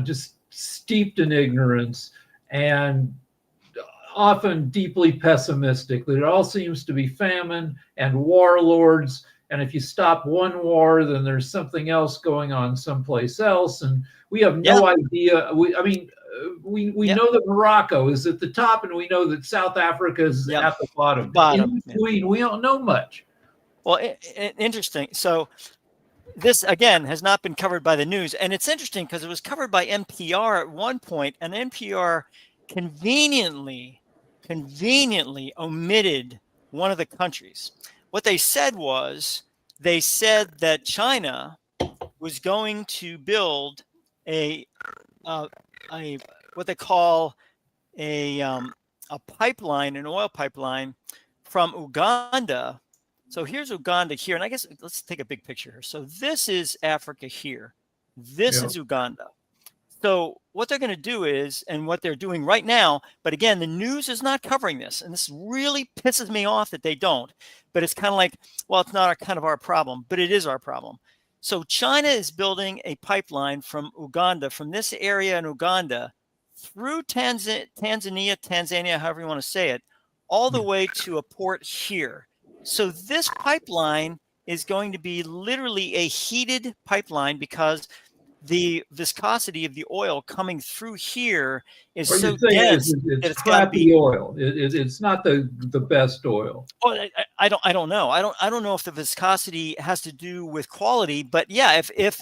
just steeped in ignorance and often deeply pessimistic, that it all seems to be famine and warlords. And if you stop one war, then there's something else going on someplace else. And we have Yeah. no idea. We Yeah. know that Morocco is at the top, and we know that South Africa is Yeah. at the bottom. Bottom. In Yeah. between, we don't know much. Well, interesting. So this again has not been covered by the news, and it's interesting because it was covered by NPR at one point, and NPR conveniently omitted one of the countries. What they said was, they said that China was going to build a what they call a pipeline, an oil pipeline from Uganda. So here's Uganda here, and I guess let's take a big picture here. So this is Africa here. This is Uganda. So what they're going to do is, and what they're doing right now, but again, the news is not covering this, and this really pisses me off that they don't. But it's kind of like, well, it's not kind of our problem, but it is our problem. So China is building a pipeline from Uganda, from this area in Uganda, through Tanzania, however you want to say it, all the way to a port here. So this pipeline is going to be literally a heated pipeline because the viscosity of the oil coming through here is so dense that it's crappy oil. It's not the best oil. Oh, I don't know. I don't know if the viscosity has to do with quality, but yeah, if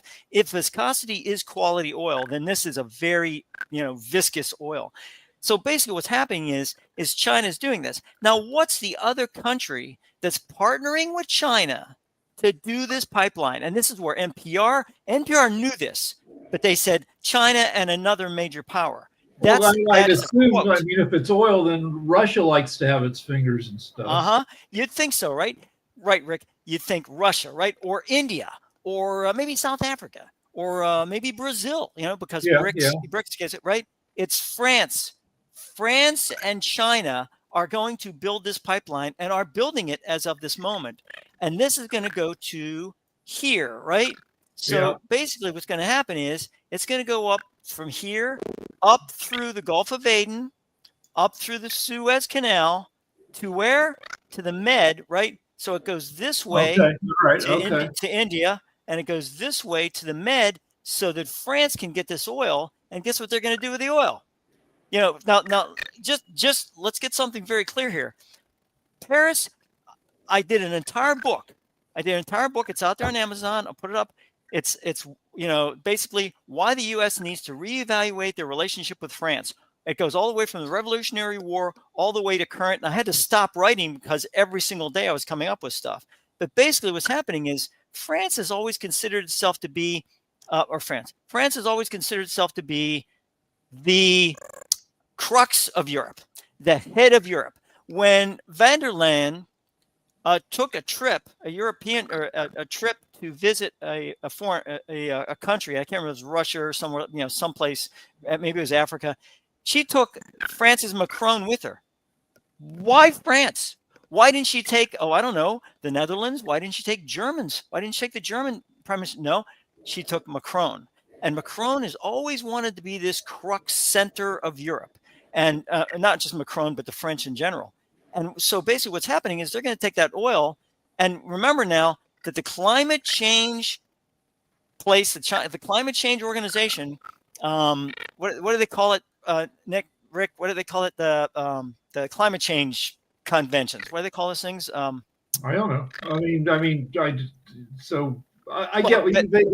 viscosity is quality oil, then this is a very viscous oil. So basically, what's happening is China's doing this. Now, what's the other country that's partnering with China to do this pipeline? And this is where NPR knew this, but they said China and another major power. I'd assume, if it's oil, then Russia likes to have its fingers and stuff. You'd think so, right? Right, Rick. You'd think Russia, right? Or India, or maybe South Africa, or maybe Brazil, because BRICS gets it, right? It's France. France and China are going to build this pipeline and are building it as of this moment. And this is going to go to here, right? So basically what's going to happen is it's going to go up from here, up through the Gulf of Aden, up through the Suez Canal, to where? To the Med, right? So it goes this way to India, and it goes this way to the Med so that France can get this oil. And guess what they're going to do with the oil? Now, just let's get something very clear here. Paris, I did an entire book. It's out there on Amazon. I'll put it up. It's basically why the U.S. needs to reevaluate their relationship with France. It goes all the way from the Revolutionary War all the way to current. And I had to stop writing because every single day I was coming up with stuff. But basically what's happening is France has always considered itself to be, France has always considered itself to be the crux of Europe, the head of Europe. When van der Leyen took a trip to visit a country, I can't remember, it was Russia or somewhere, someplace, maybe it was Africa. She took France's Macron with her. Why France? Why didn't she take, I don't know, the Netherlands? Why didn't she take Germans? Why didn't she take the German prime minister? No, she took Macron. And Macron has always wanted to be this crux center of Europe. And not just Macron, but the French in general. And so basically what's happening is they're going to take that oil. And remember now that the climate change the climate change organization, what do they call it, Rick, what do they call it? The climate change conventions. What do they call those things? I don't know. I get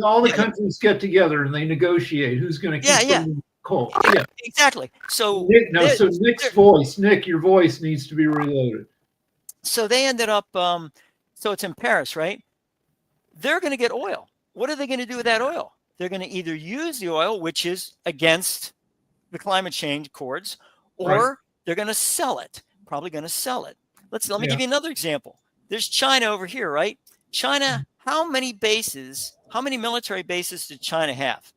all the countries get together and they negotiate who's going to keep them cold. Yeah, exactly. So Nick, your voice needs to be reloaded. So they ended up. So it's in Paris, right? They're going to get oil. What are they going to do with that oil? They're going to either use the oil, which is against the climate change accords, or they're going to sell it. Probably going to sell it. Let me give you another example. There's China over here, right? China. How many military bases did China have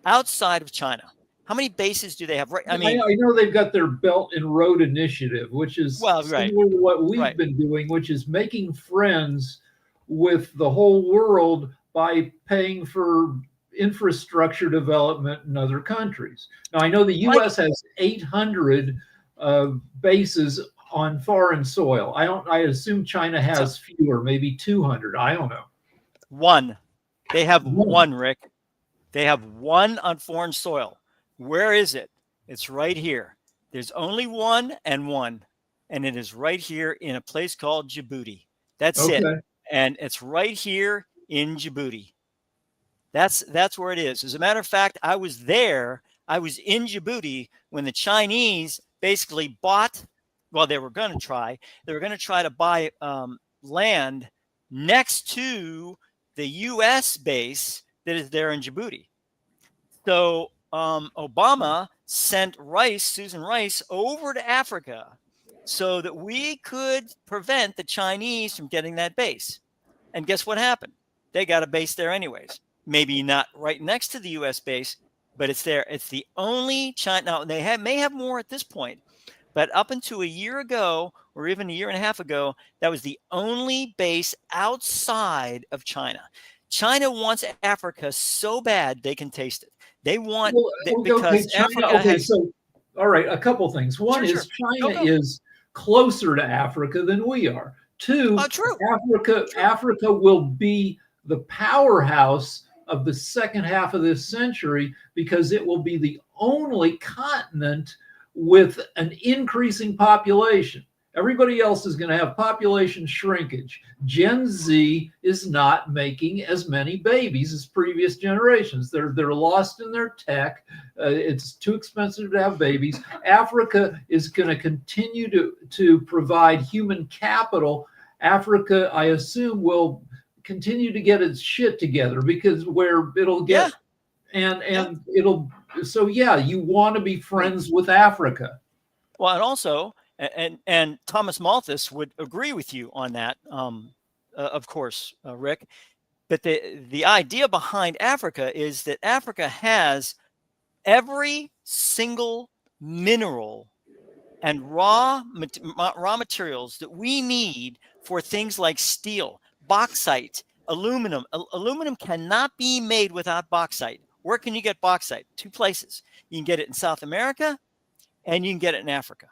outside of China? How many bases do they have? I know they've got their Belt and Road Initiative, which is similar to what we've been doing, which is making friends with the whole world by paying for infrastructure development in other countries. Now, I know the U.S. has 800 bases on foreign soil. I assume China has fewer, maybe 200. I don't know. One. They have one, Rick. They have one on foreign soil. Where is it? It's right here. There's only one, and it is right here in a place called Djibouti. That's it. And it's right here in Djibouti. That's where it is. As a matter of fact, I was there. I was in Djibouti when the Chinese basically bought. Well, they were going to try to buy land next to the U.S. base that is there in Djibouti. So Obama sent Susan Rice, over to Africa so that we could prevent the Chinese from getting that base. And guess what happened? They got a base there anyways. Maybe not right next to the U.S. base, but it's there. It's the only China. Now, they may have more at this point, but up until a year ago, or even a year and a half ago, that was the only base outside of China. China wants Africa so bad they can taste it. They want because China, Africa has. So, all right, a couple things. One is China is closer to Africa than we are. Two, Africa will be the powerhouse of the second half of this century because it will be the only continent with an increasing population. Everybody else is going to have population shrinkage. Gen Z is not making as many babies as previous generations. They're lost in their tech. It's too expensive to have babies. Africa is going to continue to provide human capital. Africa, I assume, will continue to get its shit together because where it'll get and it'll. So yeah, you want to be friends with Africa. Well, and also. And Thomas Malthus would agree with you on that, of course, Rick. But the idea behind Africa is that Africa has every single mineral and raw materials that we need for things like steel, bauxite, aluminum. Aluminum cannot be made without bauxite. Where can you get bauxite? Two places. You can get it in South America, and you can get it in Africa.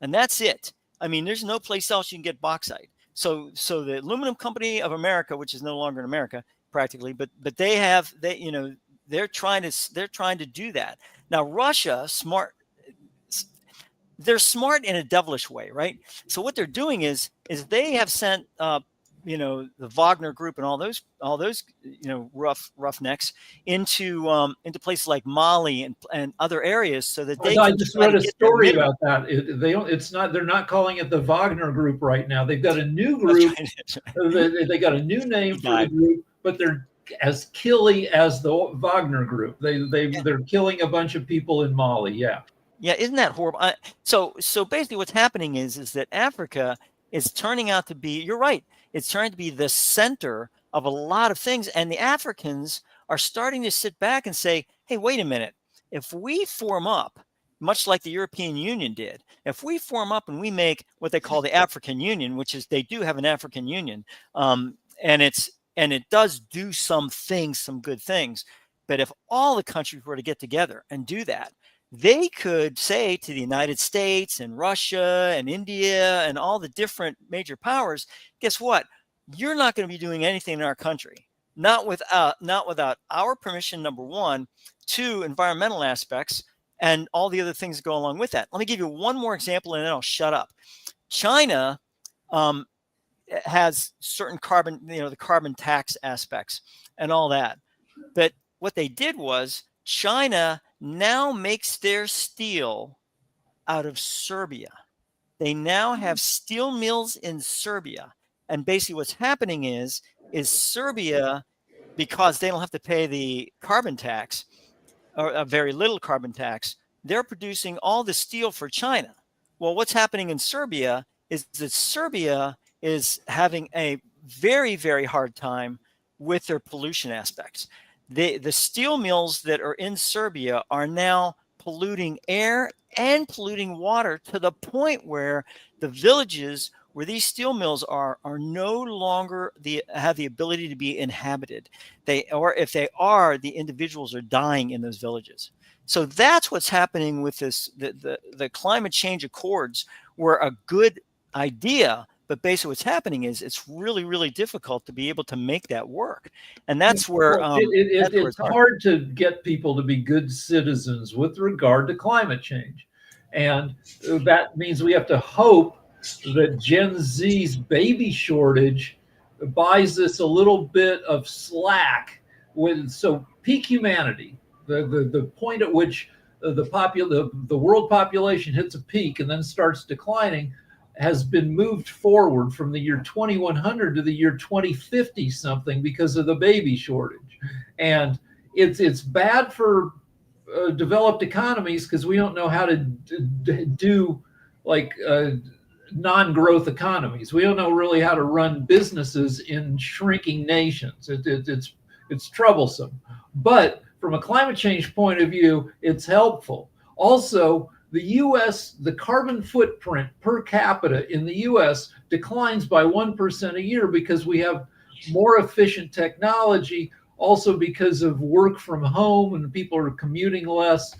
And that's it. I mean, there's no place else you can get bauxite. So the Aluminum Company of America, which is no longer in America practically, but they're trying to do that. Now Russia, they're smart in a devilish way, right? So what they're doing is they have sent the Wagner Group and all those roughnecks into places like Mali and other areas so that they. I just read a story about that. They're not calling it the Wagner Group right now. They've got a new group. They got a new name for the group, but they're as killy as the Wagner Group. They're killing a bunch of people in Mali. Yeah. Yeah, isn't that horrible? So basically, what's happening is that Africa is turning out to be. You're right. It's trying to be the center of a lot of things. And the Africans are starting to sit back and say, hey, wait a minute. If we form up, much like the European Union did, if we form up and we make what they call the African Union, which is they do have an African Union, and it does do some good things. But if all the countries were to get together and do that, they could say to the United States and Russia and India and all the different major powers, guess what? You're not going to be doing anything in our country, not without our permission, number one, two, environmental aspects, and all the other things that go along with that. Let me give you one more example, and then I'll shut up. China has certain carbon, the carbon tax aspects and all that. But what they did was China now makes their steel out of Serbia. They now have steel mills in Serbia. And basically what's happening is Serbia, because they don't have to pay the carbon tax, or a very little carbon tax, they're producing all the steel for China. Well, what's happening in Serbia is that Serbia is having a very, very hard time with their pollution aspects. The steel mills that are in Serbia are now polluting air and polluting water to the point where the villages where these steel mills are no longer have the ability to be inhabited. Or if they are, the individuals are dying in those villages. So that's what's happening with the climate change accords were a good idea, but basically what's happening is it's really, really difficult to be able to make that work. And that's where it's hard to get people to be good citizens with regard to climate change. And that means we have to hope that Gen Z's baby shortage buys us a little bit of slack. So peak humanity, the point at which the world population hits a peak and then starts declining, has been moved forward from the year 2100 to the year 2050 something because of the baby shortage. And it's bad for developed economies because we don't know how to do like non-growth economies. We don't know really how to run businesses in shrinking nations. It's troublesome. But from a climate change point of view, it's helpful. Also, the U.S., the carbon footprint per capita in the U.S. declines by 1% a year because we have more efficient technology, also because of work from home and people are commuting less.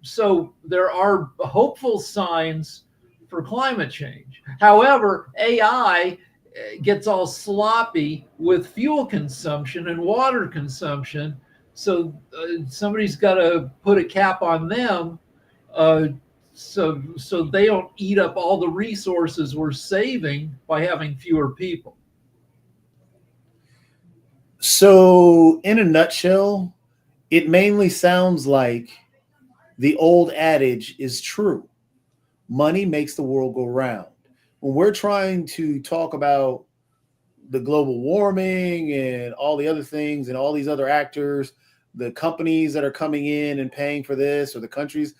So there are hopeful signs for climate change. However, AI gets all sloppy with fuel consumption and water consumption. So somebody's got to put a cap on them so they don't eat up all the resources we're saving by having fewer people. So in a nutshell, it mainly sounds like the old adage is true. Money makes the world go round. When we're trying to talk about the global warming and all the other things and all these other actors, the companies that are coming in and paying for this, or the countries,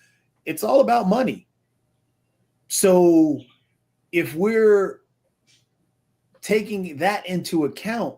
it's all about money. So if we're taking that into account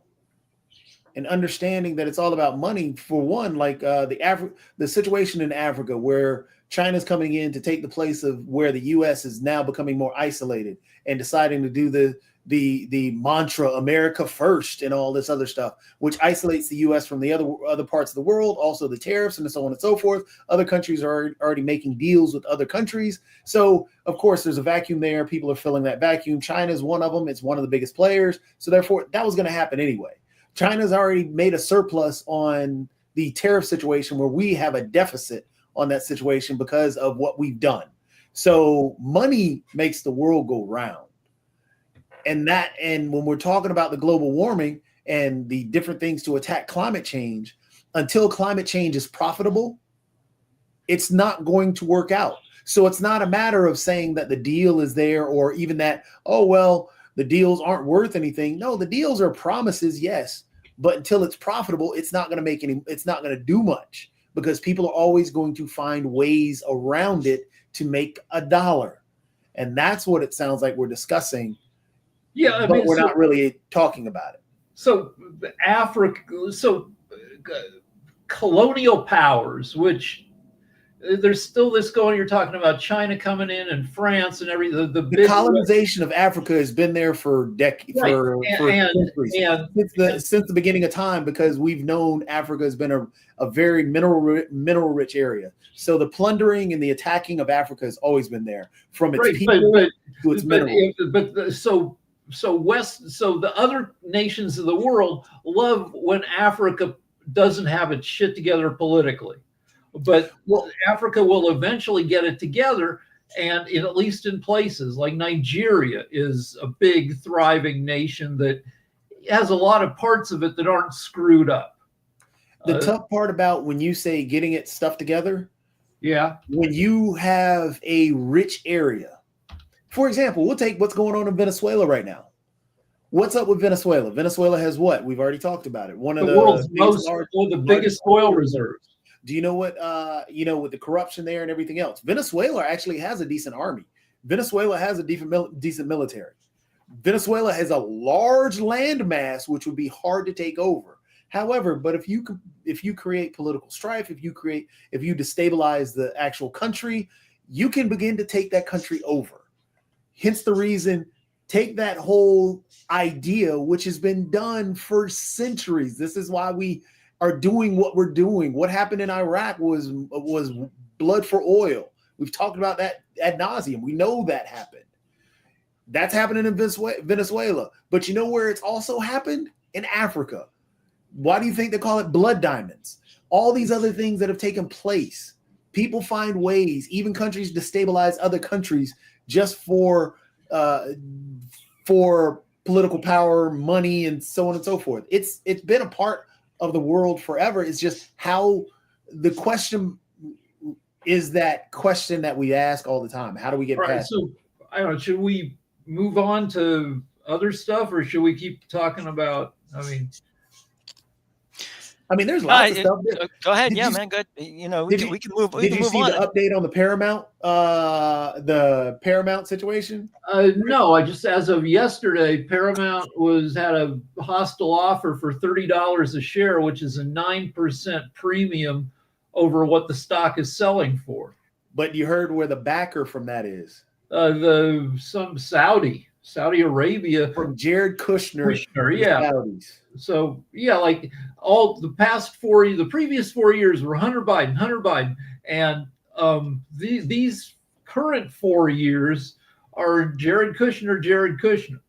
and understanding that it's all about money, for one, like the situation in Africa where China's coming in to take the place of where the U.S. is now becoming more isolated and deciding to do the mantra America first and all this other stuff, which isolates the U.S. from the other parts of the world, also the tariffs and so on and so forth. Other countries are already making deals with other countries. So, of course, there's a vacuum there. People are filling that vacuum. China is one of them. It's one of the biggest players. So, therefore, that was going to happen anyway. China's already made a surplus on the tariff situation where we have a deficit on that situation because of what we've done. So money makes the world go round. And when we're talking about the global warming and the different things to attack climate change, until climate change is profitable, it's not going to work out. So it's not a matter of saying that the deal is there, or even that, oh, well, the deals aren't worth anything. No, the deals are promises, yes. But until it's profitable, it's not going to do much, because people are always going to find ways around it to make a dollar. And that's what it sounds like we're discussing. Yeah, but we're not really talking about it. So colonial powers, which there's still this going, you're talking about China coming in and France and everything. The colonization of Africa has been there for decades, right. for centuries, since the beginning of time, because we've known Africa has been a very mineral rich area. So the plundering and the attacking of Africa has always been there, from its people to its minerals. So the other nations of the world love when Africa doesn't have its shit together politically. But Africa will eventually get it together, and at least in places like Nigeria is a big, thriving nation that has a lot of parts of it that aren't screwed up. The tough part about when you say getting its stuff together, when you have a rich area, for example, we'll take what's going on in Venezuela right now. What's up with Venezuela? Venezuela has what? We've already talked about it. One of the world's biggest oil reserves. Do you know what, with the corruption there and everything else? Venezuela actually has a decent army. Venezuela has a decent military. Venezuela has a large landmass, which would be hard to take over. However, but if you create political strife, if you destabilize the actual country, you can begin to take that country over. Hence the reason take that whole idea, which has been done for centuries. This is why we are doing what we're doing. What happened in Iraq was blood for oil. We've talked about that ad nauseum. We know that happened. That's happening in Venezuela. But you know where it's also happened? In Africa. Why do you think they call it blood diamonds? All these other things that have taken place. People find ways, even countries destabilize other countries just for political power, money, and so on and so forth. It's been a part of the world forever. It's just how the question is that question that we ask all the time. How do we get past? So I don't know, should we move on to other stuff, or should we keep talking about, I mean, there's lots of stuff. Go ahead. Yeah, man. Good. You know, we can move. Did you see the update on the Paramount situation? No, I just, as of yesterday, Paramount had a hostile offer for $30 a share, which is a 9% premium over what the stock is selling for. But you heard where the backer from that is? Some Saudi Arabia, from Jared Kushner. Yeah. Saudis. So yeah, like all the previous 4 years were Hunter Biden, and these current 4 years are Jared Kushner.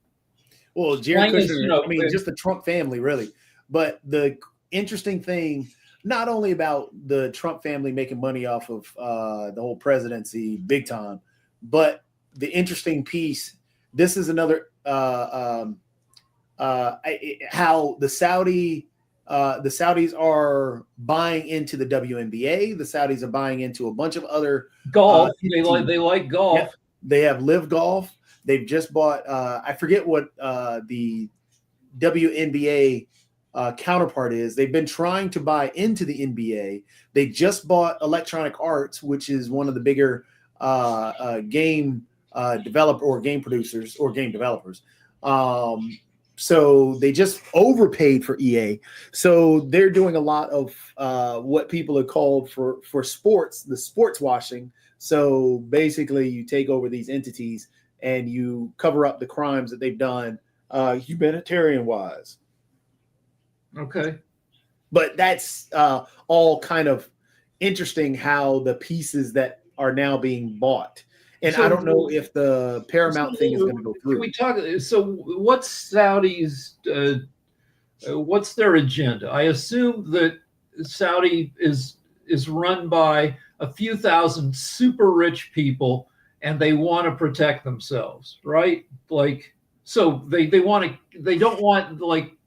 Well, Jared Kushner, just the Trump family, really. But the interesting thing, not only about the Trump family making money off of the whole presidency big time, but the interesting piece, this is another how the Saudis are buying into the WNBA. The Saudis are buying into a bunch of other golf. They like golf. Yeah, they have Live Golf. They've just bought. I forget what the WNBA counterpart is. They've been trying to buy into the NBA. They just bought Electronic Arts, which is one of the bigger game game producers or game developers. So they just overpaid for EA. So they're doing a lot of what people have called for sports, the sports washing. So basically you take over these entities and you cover up the crimes that they've done humanitarian wise. Okay. But that's all kind of interesting how the pieces that are now being bought. And so, I don't know if the Paramount thing is going to go through. Can we talk? So, what's Saudi's? What's their agenda? I assume that Saudi is run by a few thousand super rich people, and they want to protect themselves, right? Like, so they don't want like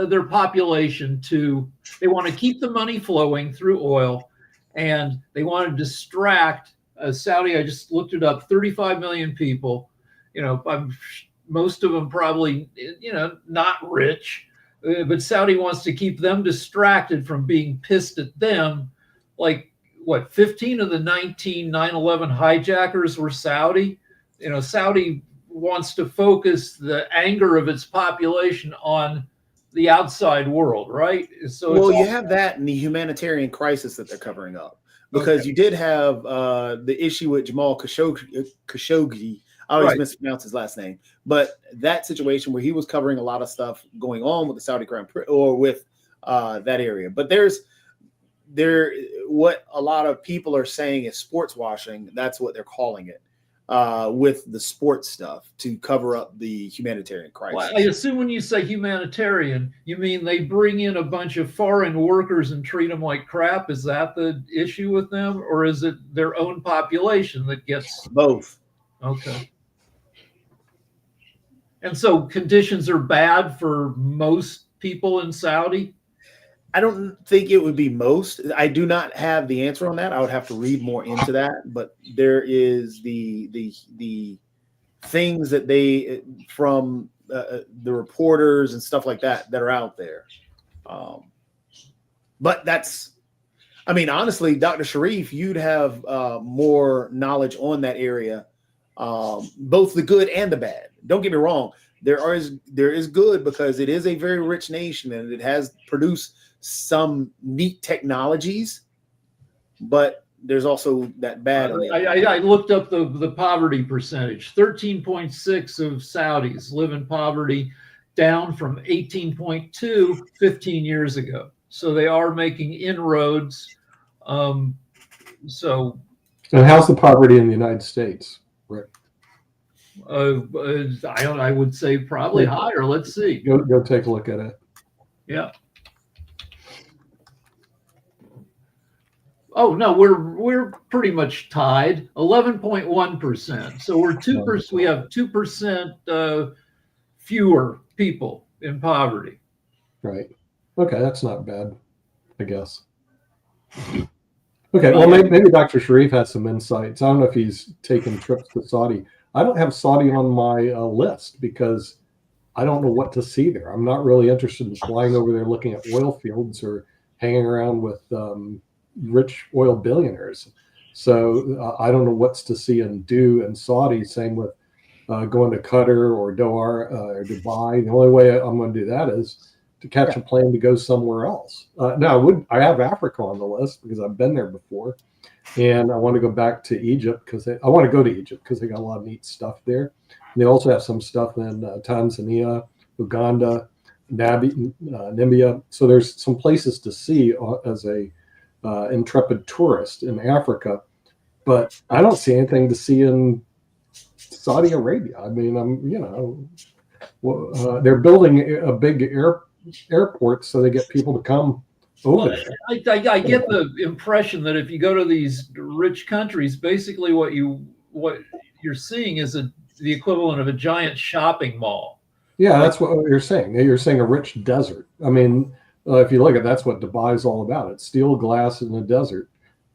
their population to. They want to keep the money flowing through oil, and they want to distract. Saudi, I just looked it up, 35 million people, most of them probably, not rich, but Saudi wants to keep them distracted from being pissed at them. Like, 15 of the 19 9/11 hijackers were Saudi. Saudi wants to focus the anger of its population on the outside world, right? So you have that in the humanitarian crisis that they're covering up. Because you did have the issue with Jamal Khashoggi. I always mispronounce his last name. But that situation where he was covering a lot of stuff going on with the Saudi Crown or with that area. But what a lot of people are saying is sports washing. That's what they're calling it. With the sports stuff to cover up the humanitarian crisis. Well, I assume when you say humanitarian, you mean they bring in a bunch of foreign workers and treat them like crap? Is that the issue with them? Or is it their own population that gets... Both. Okay. And so conditions are bad for most people in Saudi? I don't think it would be most. I do not have the answer on that. I would have to read more into that. But there is the things that they from the reporters and stuff like that are out there. But that's, honestly, Dr. Sharif, you'd have more knowledge on that area, both the good and the bad. Don't get me wrong. There is good because it is a very rich nation and it has produced some neat technologies, but there's also that bad. I looked up the poverty percentage. 13.6 of Saudis live in poverty, down from 18.2 15 years ago. So they are making inroads. So how's the poverty in the United States, Rick? I would say probably higher. Let's see. Go take a look at it. Yeah. Oh no, we're pretty much tied. 11.1%. So we're 2%. We have 2% fewer people in poverty. Right. Okay, that's not bad, I guess. Okay, well, maybe Dr. Sharif has some insights. I don't know if he's taken trips to Saudi. I don't have Saudi on my list because I don't know what to see there. I'm not really interested in flying over there looking at oil fields or hanging around with rich oil billionaires. So I don't know what's to see and do in Saudi. Same with going to Qatar or Doha or Dubai. The only way I'm going to do that is to catch a plane to go somewhere else. Now, I have Africa on the list because I've been there before, and I want to go back to Egypt because I want to go to Egypt because they got a lot of neat stuff there. And they also have some stuff in Tanzania, Uganda, Namibia. So there's some places to see as a intrepid tourist in Africa, but I don't see anything to see in Saudi Arabia. I mean, they're building a big airport so they get people to come over there. I get the impression that if you go to these rich countries, basically what you're seeing is the equivalent of a giant shopping mall. Yeah, that's what you're saying. You're saying a rich desert. I mean, if you look at that's what Dubai is all about. It's steel, glass, in the desert.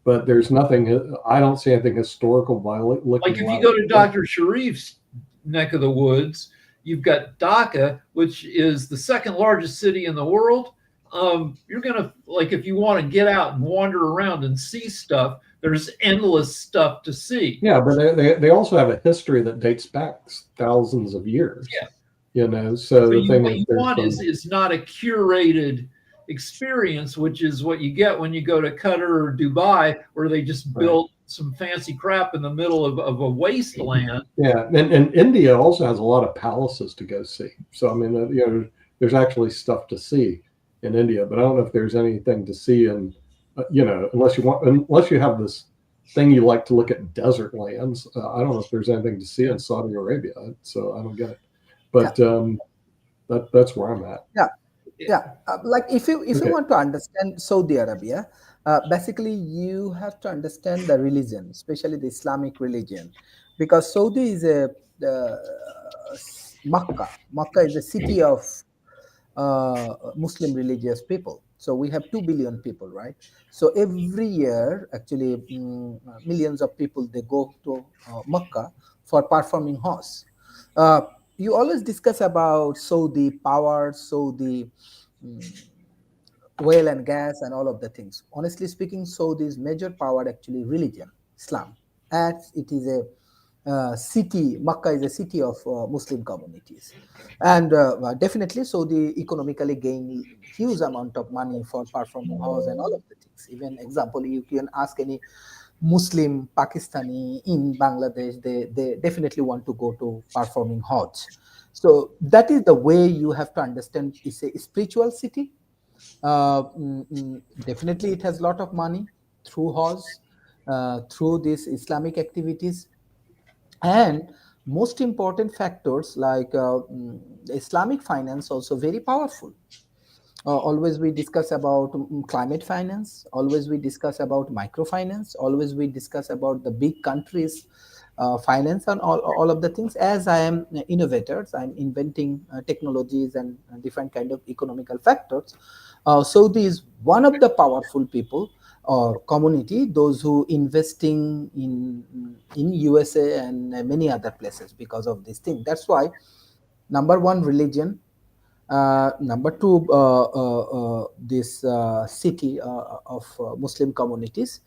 But there's nothing. I don't see anything historical. Like if you go to Dr. Sharif's neck of the woods, you've got Dhaka, which is the second largest city in the world. You're gonna if you want to get out and wander around and see stuff, there's endless stuff to see. Yeah, but they also have a history that dates back thousands of years. Yeah. So the thing what you want is not a curated experience, which is what you get when you go to Qatar or Dubai, where they just built some fancy crap in the middle of a wasteland. Yeah, and India also has a lot of palaces to go see. So I mean, there's actually stuff to see in India, but I don't know if there's anything to see in, unless you have this thing you like to look at desert lands. I don't know if there's anything to see in Saudi Arabia. So I don't get it. But that's where I'm at. Yeah. If you want to understand Saudi Arabia, basically you have to understand the religion, especially the Islamic religion, because Saudi is Makkah. Makkah is a city of Muslim religious people. So we have 2 billion people, right? So every year, actually, millions of people, they go to Makkah for performing Hajj. You always discuss about Saudi power, Saudi oil and gas and all of the things. Honestly speaking, Saudi's major power actually religion, Islam. As it is a city, Makkah is a city of Muslim communities. And definitely Saudi economically gain huge amount of money for performing Hajj and all of the things. Even example, you can ask any Muslim Pakistani in Bangladesh, they definitely want to go to performing Hajj. So that is the way you have to understand. It's a spiritual city. Definitely it has a lot of money through Hajj, through these Islamic activities. And most important factors like Islamic finance also very powerful. Always we discuss about climate finance. Always we discuss about microfinance. Always we discuss about the big countries' finance and all of the things. As I am innovators, I'm inventing technologies and different kind of economical factors. Saudi is one of the powerful people or community, those who investing in USA and many other places because of this thing. That's why number one, religion. Number two, this city of Muslim communities.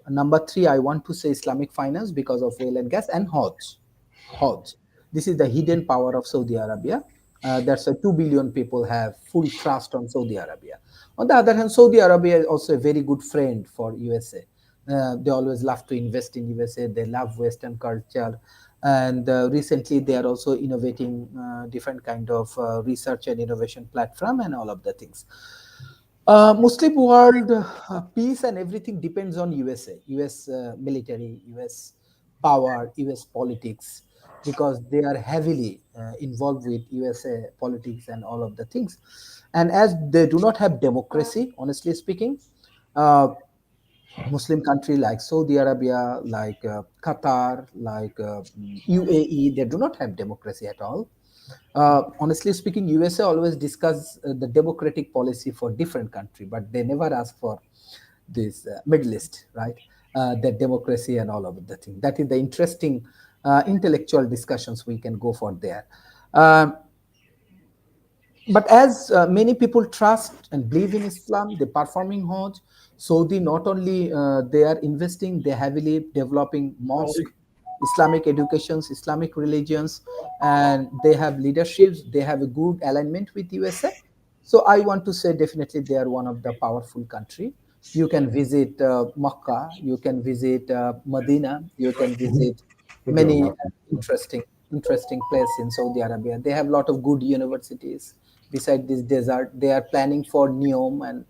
Number three, I want to say Islamic finance because of oil and gas and Hajj. This is the hidden power of Saudi Arabia. That's why 2 billion people have full trust on Saudi Arabia. On the other hand, Saudi Arabia is also a very good friend for USA. They always love to invest in USA. They love Western culture. And recently, they are also innovating different kind of research and innovation platform and all of the things. Muslim world peace and everything depends on USA, US military, US power, US politics, because they are heavily involved with USA politics and all of the things. And as they do not have democracy, honestly speaking, uh, Muslim country like Saudi Arabia, like Qatar, like UAE, they do not have democracy at all. Honestly speaking, USA always discuss the democratic policy for different country, but they never ask for this Middle East, right? The democracy and all of the thing. That is the interesting intellectual discussions we can go for there. But as many people trust and believe in Islam, they're performing Hajj. Saudi not only they are investing, they're heavily developing mosque, Islamic educations, Islamic religions, and they have leaderships. They have a good alignment with USA. So I want to say definitely they are one of the powerful country. You can visit Makkah, you can visit Medina, you can visit many interesting place in Saudi Arabia. They have a lot of good universities. Beside this desert, they are planning for NEOM and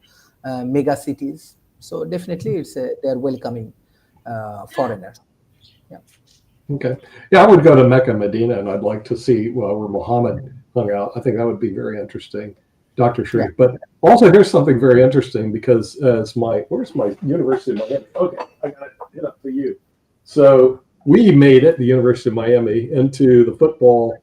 mega cities. So definitely, they are welcoming foreigners. Yeah. Okay. Yeah, I would go to Mecca, Medina, and I'd like to see where Muhammad hung out. I think that would be very interesting, Dr. Sharif. Yeah. But also, here's something very interesting because where's my University of Miami? Okay, I got it up for you. So we made it, the University of Miami, into the football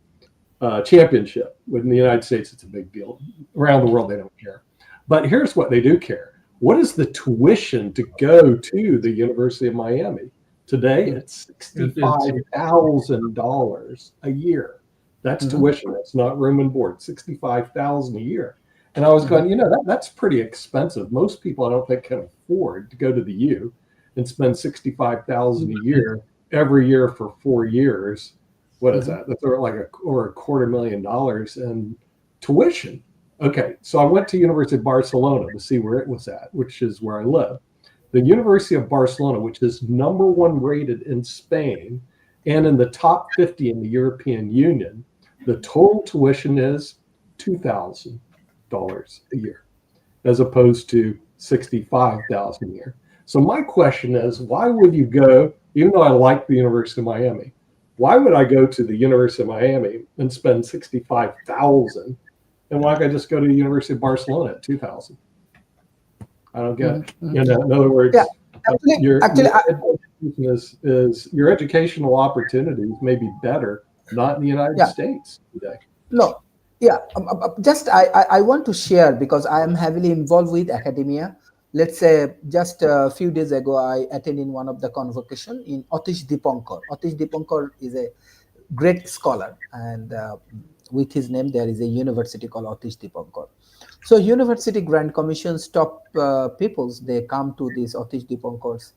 championship. In the United States, it's a big deal. Around the world, they don't care. But here's what they do care. What is the tuition to go to the University of Miami? Today, it's $65,000 a year. That's tuition. That's not room and board. $65,000 a year. And I was going, that's pretty expensive. Most people, I don't think, can afford to go to the U and spend $65,000 a year every year for 4 years. What is that? That's like a $250,000 in tuition. Okay, so I went to University of Barcelona to see where it was at, which is where I live. The University of Barcelona, which is #1 rated in Spain and in the top 50 in the European Union, the total tuition is $2,000 a year, as opposed to $65,000 a year. So my question is, why would you go, even though I like the University of Miami, why would I go to the University of Miami and spend $65,000? And why can't I just go to the University of Barcelona at $2,000? I don't get it. In other words, your educational opportunities may be better, not in the United States today. No, just I want to share, because I am heavily involved with academia. Let's say just a few days ago, I attended one of the convocation in Atish Dipankar. Atish Dipankar is a great scholar, and with his name, there is a university called Atish Dipankar. So University Grand Commission's top peoples, they come to this Atish Dipankar's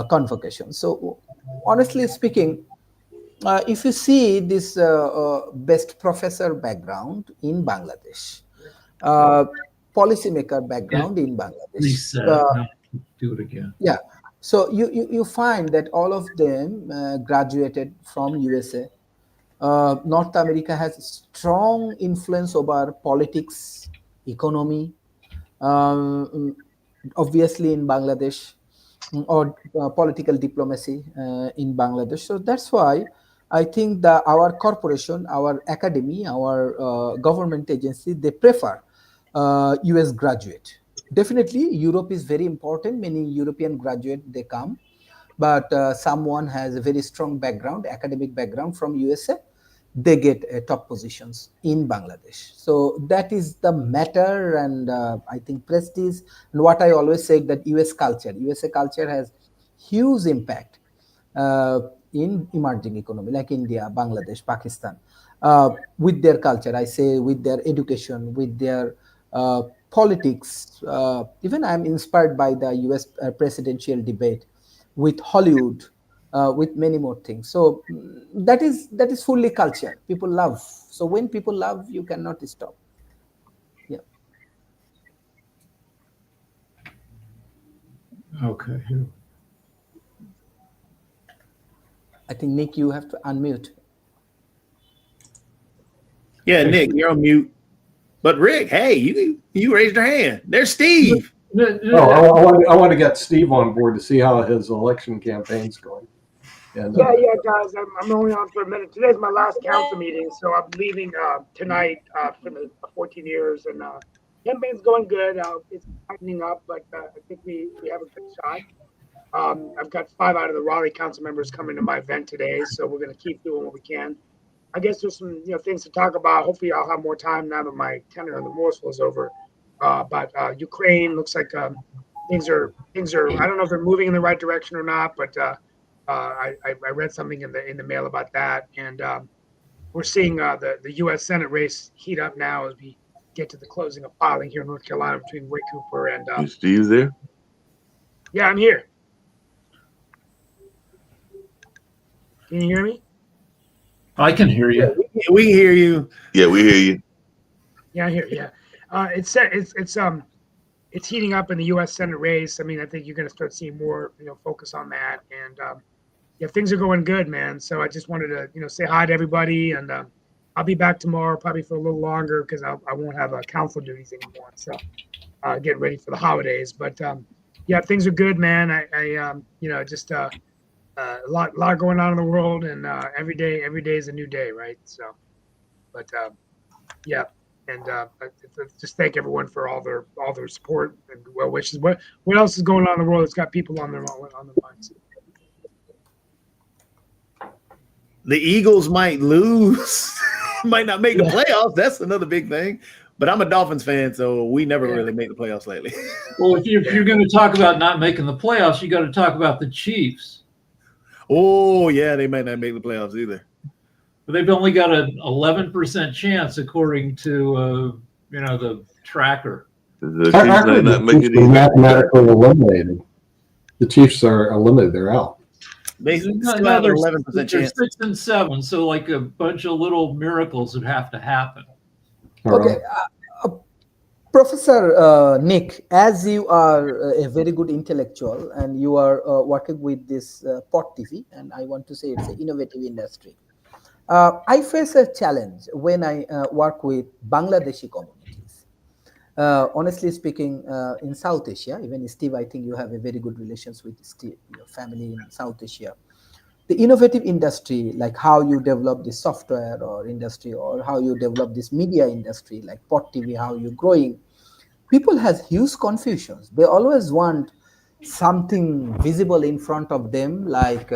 convocation. So honestly speaking, if you see this best professor background in Bangladesh, policymaker background in Bangladesh. Do it again. Yeah. So you find that all of them graduated from USA. North America has strong influence over politics, economy, obviously in Bangladesh, or political diplomacy in Bangladesh. So that's why I think that our corporation, our academy, our government agency, they prefer US graduate. Definitely, Europe is very important. Many European graduate, they come, but someone has a very strong background, academic background from USA, they get top positions in Bangladesh. So that is the matter, and I think prestige. And what I always say, that USA culture has huge impact in emerging economy like India, Bangladesh, Pakistan, with their culture. I say with their education, with their politics. Even I'm inspired by the US presidential debate, with Hollywood, with many more things. So that is fully culture. People love. So when people love, you cannot stop. Yeah. Okay. I think Nick, you have to unmute. Yeah, Nick, you're on mute. But Rick, hey, you raised your hand. There's Steve. I want to get Steve on board to see how his election campaign's going. And, yeah, guys, I'm only on for a minute. Today's my last council meeting, so I'm leaving tonight for the 14 years, and campaign's going good. It's tightening up, but I think we have a good shot. I've got 5 out of the Raleigh council members coming to my event today, so we're going to keep doing what we can. I guess there's some things to talk about. Hopefully, I'll have more time now that my tenure in the Morrisville is over. But Ukraine looks like things are. I don't know if they're moving in the right direction or not, but I read something in the mail about that, and we're seeing the U.S. Senate race heat up now as we get to the closing of filing here in North Carolina between Roy Cooper and. Is Steve there? Yeah, I'm here. Can you hear me? I can hear you. We hear you. Yeah, we hear you. Yeah, I hear you. Yeah. It's heating up in the U.S. Senate race. I mean, I think you're going to start seeing more, focus on that. And yeah, things are going good, man. So I just wanted to, say hi to everybody, and I'll be back tomorrow, probably for a little longer, because I won't have council duties anymore. So getting ready for the holidays. But yeah, things are good, man. I just a lot going on in the world, and every day is a new day, right? So, but yeah. And just thank everyone for all their support and well wishes. What else is going on in the world that's got people on their minds? The Eagles might lose, might not make the playoffs. That's another big thing. But I'm a Dolphins fan, so we never really make the playoffs lately. Well, if you're going to talk about not making the playoffs, you got to talk about the Chiefs. Oh yeah, they might not make the playoffs either. They've only got an 11% chance, according to the tracker. The Chiefs might not make it either. Mathematically eliminated. The Chiefs are eliminated; they're out. They still have an 11% chance. 6 and 7, so like a bunch of little miracles would have to happen. Okay, Professor Nick, as you are a very good intellectual and you are working with this Pot TV, and I want to say it's an innovative industry. I face a challenge when I work with Bangladeshi communities. Honestly speaking, in South Asia, even Steve, I think you have a very good relations with Steve, your family in South Asia. The innovative industry, like how you develop the software or industry, or how you develop this media industry, like Pot TV, how you're growing, people has huge confusions. They always want something visible in front of them, like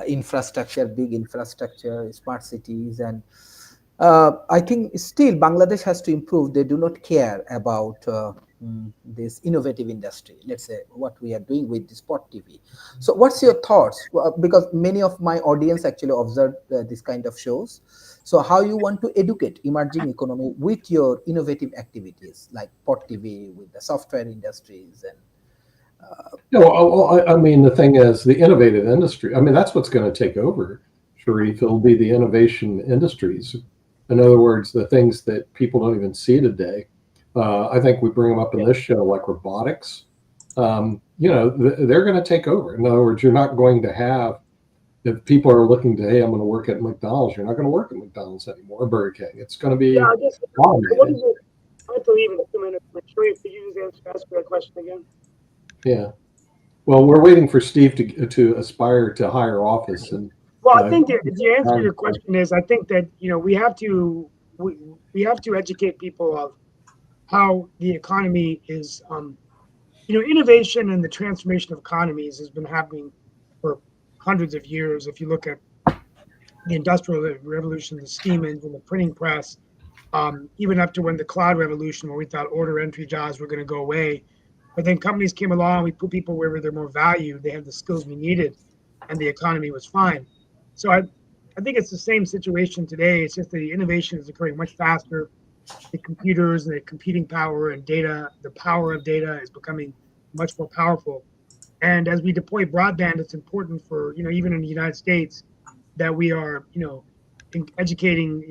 infrastructure, big infrastructure, smart cities. And I think still Bangladesh has to improve. They do not care about this innovative industry, let's say what we are doing with this Pot TV. So what's your thoughts? Because many of my audience actually observe this kind of shows. So how you want to educate emerging economy with your innovative activities like Pot TV, with the software industries and I mean, the thing is, the innovative industry, I mean, that's what's going to take over, Sharif. It'll be the innovation industries. In other words, the things that people don't even see today. I think we bring them up in this show, like robotics. They're going to take over. In other words, you're not going to have, if people are looking to, hey, I'm going to work at McDonald's, you're not going to work at McDonald's anymore, Burger King. It's going to be automated. I have to leave in a few minutes. Sharif, could you just ask that question again? Yeah. Well, we're waiting for Steve to aspire to higher office. And well, I think that the answer to your question is, I think that we have to educate people of how the economy is. Innovation and the transformation of economies has been happening for hundreds of years. If you look at the Industrial Revolution, the steam engine, the printing press, even up to when the cloud revolution, where we thought order entry jobs were going to go away. But then companies came along, we put people wherever they're more valued, they have the skills we needed, and the economy was fine. So I think it's the same situation today. It's just the innovation is occurring much faster. The computers and the computing power and data, the power of data is becoming much more powerful. And as we deploy broadband, it's important for, even in the United States, that we are, educating,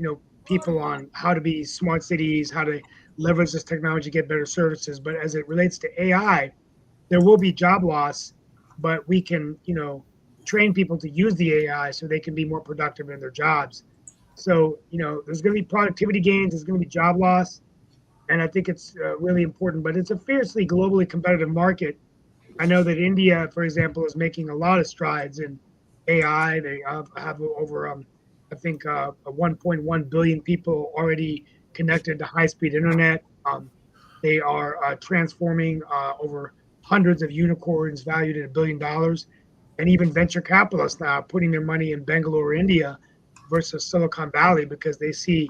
people on how to be smart cities, how to leverage this technology, get better services. But as it relates to AI, there will be job loss but we can, train people to use the AI so they can be more productive in their jobs. So, there's going to be productivity gains, there's going to be job loss, and I think it's really important, but it's a fiercely globally competitive market. I know that India, for example, is making a lot of strides in AI. They have over, I think, 1.1 billion people already connected to high-speed internet. They are transforming over hundreds of unicorns valued at $1 billion, and even venture capitalists now putting their money in Bangalore, India, versus Silicon Valley because they see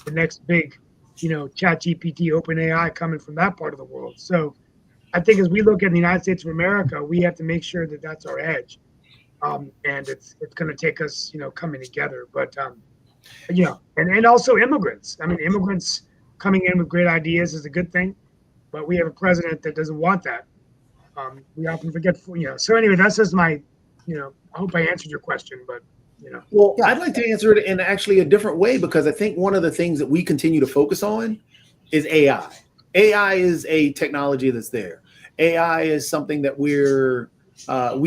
the next big, ChatGPT, OpenAI coming from that part of the world. So I think as we look at the United States of America, we have to make sure that that's our edge. And it's going to take us, coming together. But, and also immigrants. I mean, immigrants coming in with great ideas is a good thing, but we have a president that doesn't want that. We often forget, So anyway, that's just my, I hope I answered your question, but, Well, yeah. I'd like to answer it in actually a different way because I think one of the things that we continue to focus on is AI. AI is a technology that's there. AI is something that we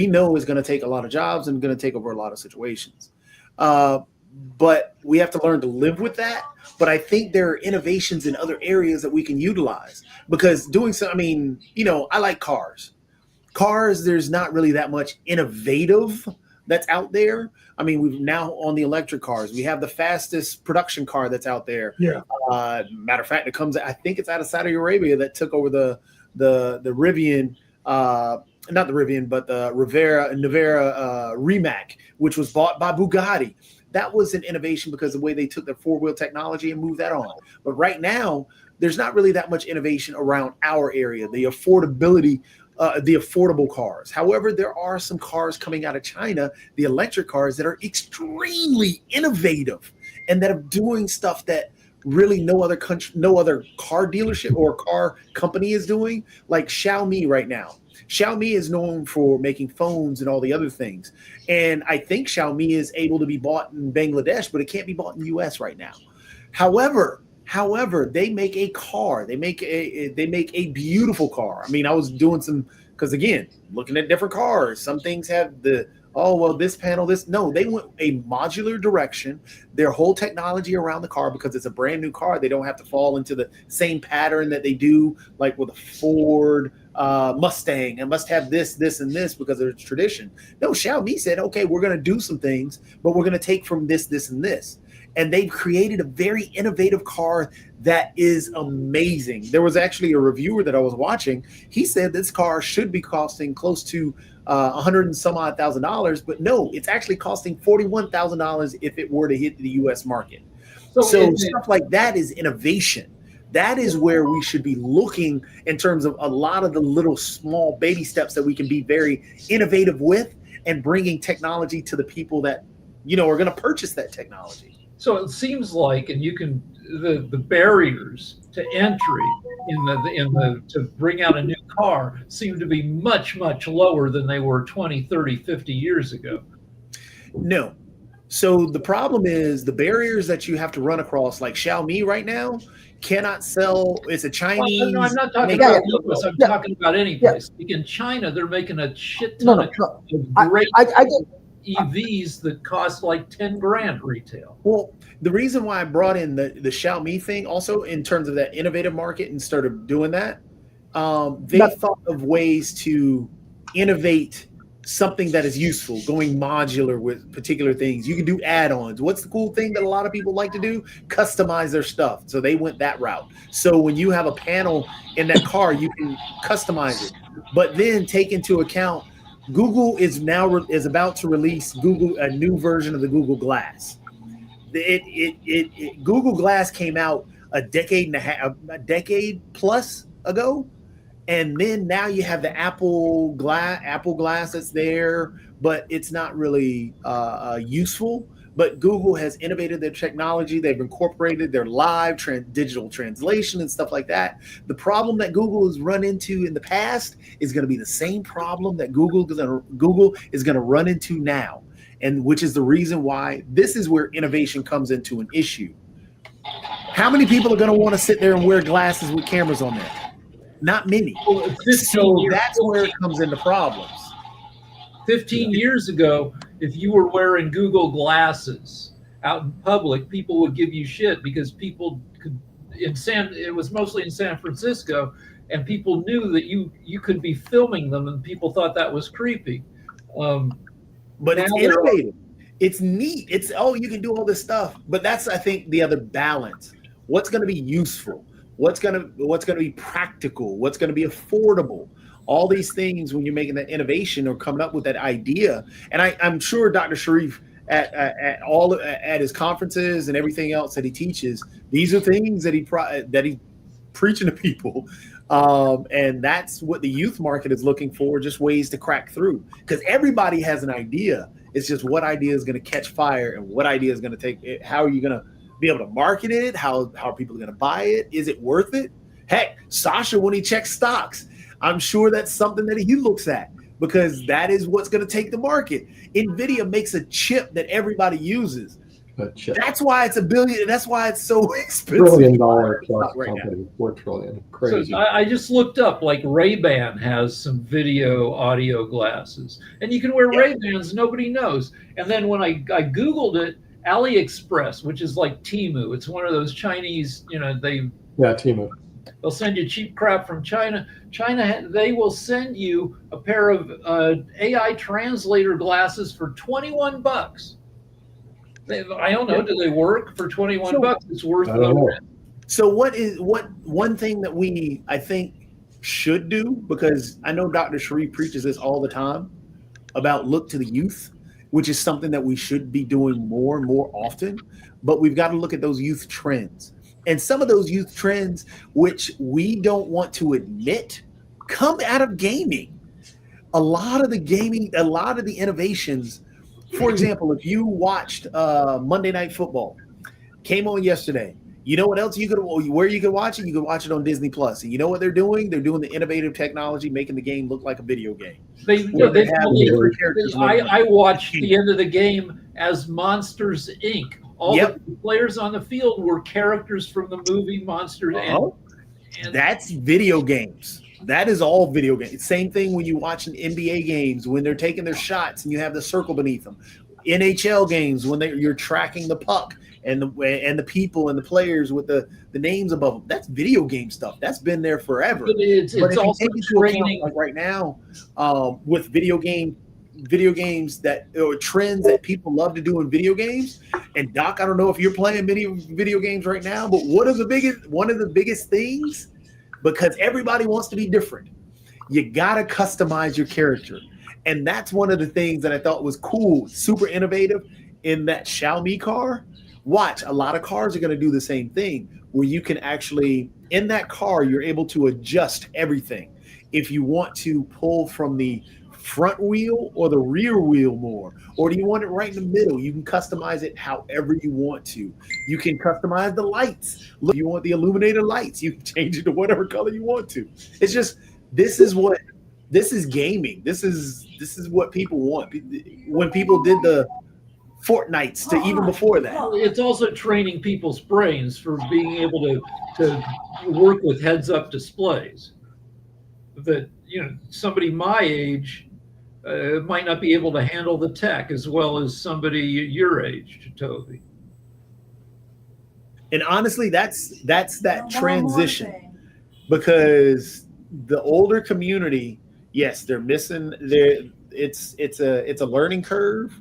know is going to take a lot of jobs and going to take over a lot of situations. But we have to learn to live with that. But I think there are innovations in other areas that we can utilize because doing so, I like cars. Cars, there's not really that much innovative that's out there. We've now on the electric cars, we have the fastest production car that's out there. Yeah. Matter of fact, I think it's out of Saudi Arabia that took over the Rivian, not the Rivian, but the Nevera Rimac, which was bought by Bugatti. That was an innovation because of the way they took their four-wheel technology and moved that on. But right now, there's not really that much innovation around our area, the affordability, the affordable cars. However, there are some cars coming out of China, the electric cars that are extremely innovative and that are doing stuff that really no other car dealership or car company is doing, like Xiaomi right now. Xiaomi is known for making phones and all the other things. And I think Xiaomi is able to be bought in Bangladesh, but it can't be bought in the US right now. However, they make a car. They make a beautiful car. I was doing because again, looking at different cars, some things have this panel, no, they went a modular direction. Their whole technology around the car, because it's a brand new car, they don't have to fall into the same pattern that they do like with a Ford Mustang and must have this, and this because of its tradition. No, Xiaomi said, okay, we're going to do some things, but we're going to take from this, and this. And they've created a very innovative car that is amazing. There was actually a reviewer that I was watching. He said this car should be costing close to $100 and some odd $1,000, but no, it's actually costing $41,000 if it were to hit the U.S. market. So stuff like that is innovation. That is where we should be looking in terms of a lot of the little small baby steps that we can be very innovative with and bringing technology to the people that, are going to purchase that technology. So it seems like, and you can, the barriers to entry to bring out a new car seem to be much, much lower than they were 20, 30, 50 years ago. No. So the problem is the barriers that you have to run across, like Xiaomi right now, cannot sell. It's a Chinese. Well, no, I'm not talking about Lucas. I'm talking about any place. Like in China, they're making a shit ton of great EVs that cost like 10 grand retail. Well, the reason why I brought in the Xiaomi thing also in terms of that innovative market and started doing that, they thought of ways to innovate something that is useful, going modular with particular things. You can do add-ons. What's the cool thing that a lot of people like to do? Customize their stuff. So they went that route. So when you have a panel in that car, you can customize it, but then take into account Google is about to release a new version of the Google Glass. Google Glass came out a decade plus ago, and then now you have the Apple Glass that's there, but it's not really useful. But Google has innovated their technology. They've incorporated their live digital translation and stuff like that. The problem that Google has run into in the past is going to be the same problem that Google is going to run into now, and which is the reason why this is where innovation comes into an issue. How many people are going to want to sit there and wear glasses with cameras on them? Not many. So that's where it comes into problems. 15 years ago, if you were wearing Google glasses out in public, people would give you shit because people could it was mostly in San Francisco, and people knew that you could be filming them, and people thought that was creepy. But it's innovative. It's neat. It's you can do all this stuff. But that's, I think, the other balance. What's going to be useful? What's going to be practical? What's going to be affordable? All these things when you're making that innovation or coming up with that idea. And I'm sure Dr. Sharif at his conferences and everything else that he teaches, these are things that he's preaching to people. And that's what the youth market is looking for, just ways to crack through. Because everybody has an idea. It's just what idea is going to catch fire and what idea is going to take it. How are you going to be able to market it? How are people going to buy it? Is it worth it? Heck, Sasha, when he checks stocks, I'm sure that's something that he looks at because that is what's going to take the market. NVIDIA makes a chip that everybody uses. That's why it's $1 billion. That's why it's so expensive. $1 trillion plus company, $4 trillion. Crazy. So I just looked up, like Ray-Ban has some video audio glasses, and you can wear Ray-Bans, nobody knows. And then when I Googled it, AliExpress, which is like Temu, it's one of those Chinese, Temu. They'll send you cheap crap from China. They will send you a pair of AI translator glasses for $21. I don't know. Do they work for $21? It's worth it. So one thing that I think should do, because I know Dr. Sharif preaches this all the time about look to the youth, which is something that we should be doing more and more often, but we've got to look at those youth trends. And some of those youth trends, which we don't want to admit, come out of gaming. A lot of the innovations. For example, if you watched Monday Night Football, came on yesterday, you know what else where you could watch it? You could watch it on Disney Plus. And you know what they're doing? They're doing the innovative technology, making the game look like a video game. I watched the end of the game as Monsters, Inc. All the players on the field were characters from the movie Monsters. And that's video games. That is all video games. Same thing when you watch an NBA games when they're taking their shots and you have the circle beneath them. NHL games when you're tracking the puck and the people and the players with the names above them. That's video game stuff. That's been there forever. But it's also training. Like right now, with video games that or trends that people love to do in video games. And Doc, I don't know if you're playing many video games right now, but one of the biggest things, because everybody wants to be different, you gotta customize your character. And that's one of the things that I thought was cool, super innovative in that Xiaomi car. Watch, a lot of cars are going to do the same thing where you can actually, in that car, you're able to adjust everything. If you want to pull from the front wheel or the rear wheel more, or do you want it right in the middle? You can customize it however you want to. You can customize the lights. Look, you want the illuminated lights, you can change it to whatever color you want to. It's just, this is gaming. This is what people want. When people did the Fortnites to even before that. It's also training people's brains for being able to work with heads-up displays. That, somebody my age might not be able to handle the tech as well as somebody your age, Toby. And honestly, that's that transition, because the older community, yes, they're missing it's a learning curve,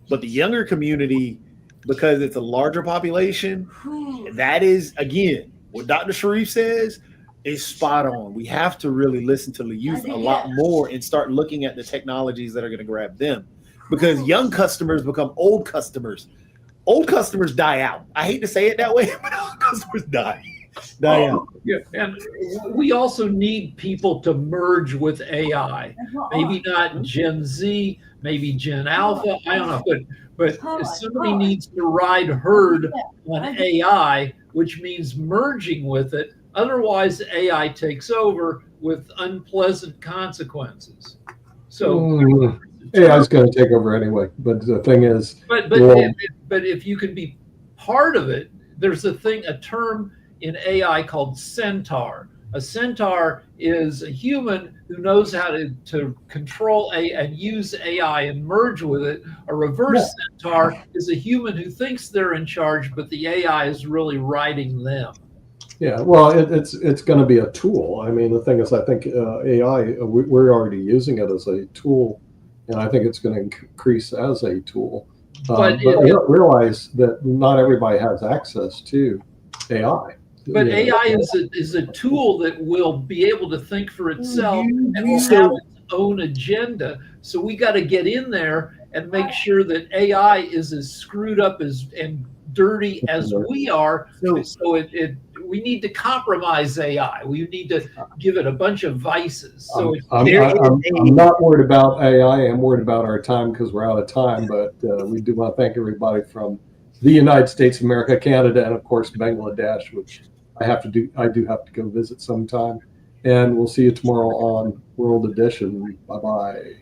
but the younger community, because it's a larger population, that is, again, what Dr. Sharif says is spot on. We have to really listen to the youth a lot more and start looking at the technologies that are going to grab them, because young customers become old customers. Old customers die out. I hate to say it that way, but old customers die out. Yeah, and we also need people to merge with AI. Maybe not Gen Z, maybe Gen Alpha. I don't know, but somebody needs to ride herd on AI, which means merging with it. Otherwise, AI takes over with unpleasant consequences. So AI is going to take over anyway. But the thing is, but if you can be part of it, there's a term in AI called centaur. A centaur is a human who knows how to control and use AI and merge with it. A reverse centaur is a human who thinks they're in charge, but the AI is really riding them. Yeah, well, it's going to be a tool. I mean, the thing is, I think AI, we're already using it as a tool, and I think it's going to increase as a tool. But realize that not everybody has access to AI. But AI is a tool that will be able to think for itself and will have its own agenda. So we got to get in there and make sure that AI is as screwed up and dirty as we are. So we need to compromise AI. We need to give it a bunch of vices. So I'm not worried about AI. I'm worried about our time because we're out of time. But we do want to thank everybody from the United States of America, Canada, and of course Bangladesh, which I do have to go visit sometime. And we'll see you tomorrow on World Edition. Bye-bye.